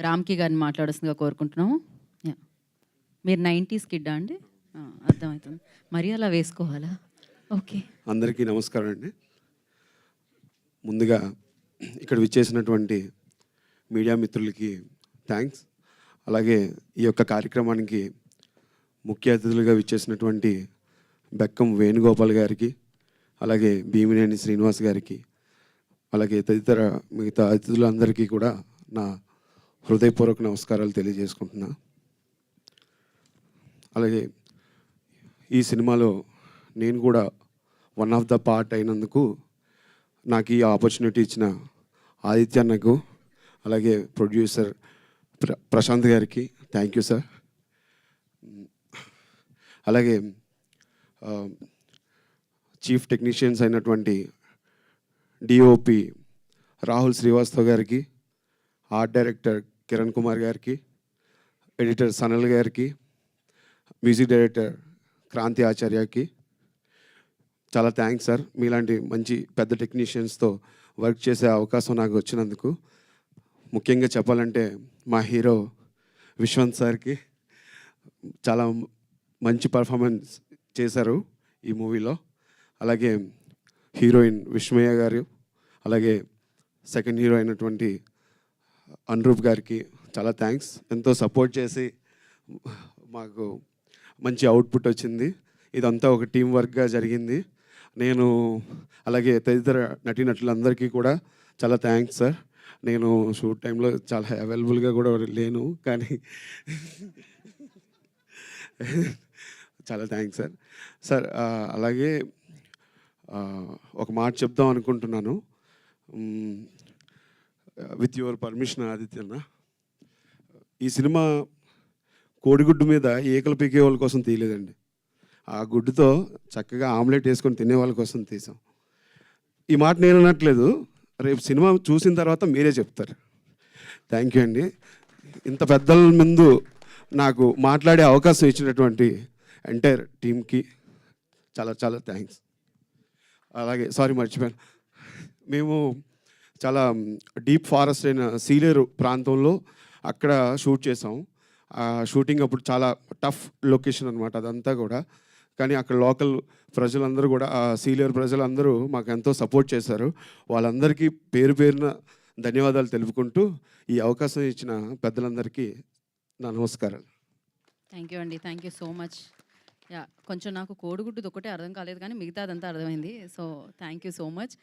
రామ్కి గారిని మాట్లాడాల్సిందిగా కోరుకుంటున్నాము. యా. మీరు 90s కిడ్డా అండి? అర్థమవుతుంది. మరీ అలా వేసుకోవాలా? ఓకే. అందరికీ నమస్కారం అండి. ముందుగా ఇక్కడ విచ్చేసినటువంటి మీడియా మిత్రులకి థ్యాంక్స్. అలాగే ఈ యొక్క కార్యక్రమానికి ముఖ్య అతిథులుగా విచ్చేసినటువంటి బెక్కం వేణుగోపాల్ గారికి, అలాగే భీమినేని శ్రీనివాస్ గారికి, అలాగే తదితర మిగతా అతిథులందరికీ కూడా నా హృదయపూర్వక నమస్కారాలు తెలియజేసుకుంటున్నా. అలాగే ఈ సినిమాలో నేను కూడా వన్ ఆఫ్ ద పార్ట్ అయినందుకు నాకు ఈ ఆపర్చునిటీ ఇచ్చిన ఆదిత్య అన్నకు, అలాగే ప్రొడ్యూసర్ ప్రశాంత్ గారికి థ్యాంక్ యూ సార్. అలాగే చీఫ్ టెక్నీషియన్స్ అయినటువంటి డిఓపి రాహుల్ శ్రీవాస్తవ్ గారికి, ఆర్ట్ డైరెక్టర్ కిరణ్ కుమార్ గారికి, ఎడిటర్ సనల్ గారికి, మ్యూజిక్ డైరెక్టర్ క్రాంతి ఆచార్యకి చాలా థ్యాంక్స్ సార్. మీలాంటి మంచి పెద్ద టెక్నీషియన్స్తో వర్క్ చేసే అవకాశం నాకు వచ్చినందుకు. ముఖ్యంగా చెప్పాలంటే మా హీరో విశ్వంత్ సార్కి చాలా మంచి పర్ఫార్మెన్స్ చేశారు ఈ మూవీలో. అలాగే హీరోయిన్ విష్మయ్య గారు, అలాగే సెకండ్ హీరో అయినటువంటి అనురూప్ గారికి చాలా థ్యాంక్స్. ఎంతో సపోర్ట్ చేసి మాకు మంచి అవుట్పుట్ వచ్చింది. ఇదంతా ఒక టీం వర్క్గా జరిగింది. నేను అలాగే తదితర నటీనటులందరికీ కూడా చాలా థ్యాంక్స్ సార్. నేను షూట్ టైంలో చాలా అవైలబుల్గా కూడా లేను, కానీ చాలా థ్యాంక్స్ సార్. సార్ అలాగే ఒక మాట చెప్దాం అనుకుంటున్నాను. విత్ యువర్ పర్మిషన్ ఆదిత్యన్న, ఈ సినిమా కోడిగుడ్డు మీద ఏకలు పీకే వాళ్ళ కోసం తీయలేదండి. ఆ గుడ్డుతో చక్కగా ఆమ్లెట్ వేసుకొని తినే వాళ్ళ కోసం తీసాం. ఈ మాట నేను అనట్లేదు, రేపు సినిమా చూసిన తర్వాత మీరే చెప్తారు. థ్యాంక్ యూ అండి. ఇంత పెద్దల ముందు నాకు మాట్లాడే అవకాశం ఇచ్చినటువంటి ఎంటైర్ టీమ్కి చాలా చాలా థ్యాంక్స్. అలాగే సారీ మర్చిపోయాను, మేము చాలా డీప్ ఫారెస్ట్ అయిన సీలేరు ప్రాంతంలో అక్కడ షూట్ చేసాం. షూటింగ్ అప్పుడు చాలా టఫ్ లొకేషన్ అనమాట అదంతా కూడా. కానీ అక్కడ లోకల్ ప్రజలందరూ కూడా, ఆ సీనియర్ ప్రజలందరూ మాకు ఎంతో సపోర్ట్ చేశారు. వాళ్ళందరికీ పేరు పేరున ధన్యవాదాలు తెలుపుకుంటూ ఈ అవకాశం ఇచ్చిన పెద్దలందరికీ నా నమస్కారాలు. థ్యాంక్ యూ అండి. Thank you so much. Yeah, కొంచెం నాకు కోడిగుడ్డుది ఒకటే అర్థం కాలేదు, కానీ మిగతా అదంతా అర్థమైంది. So thank you so much.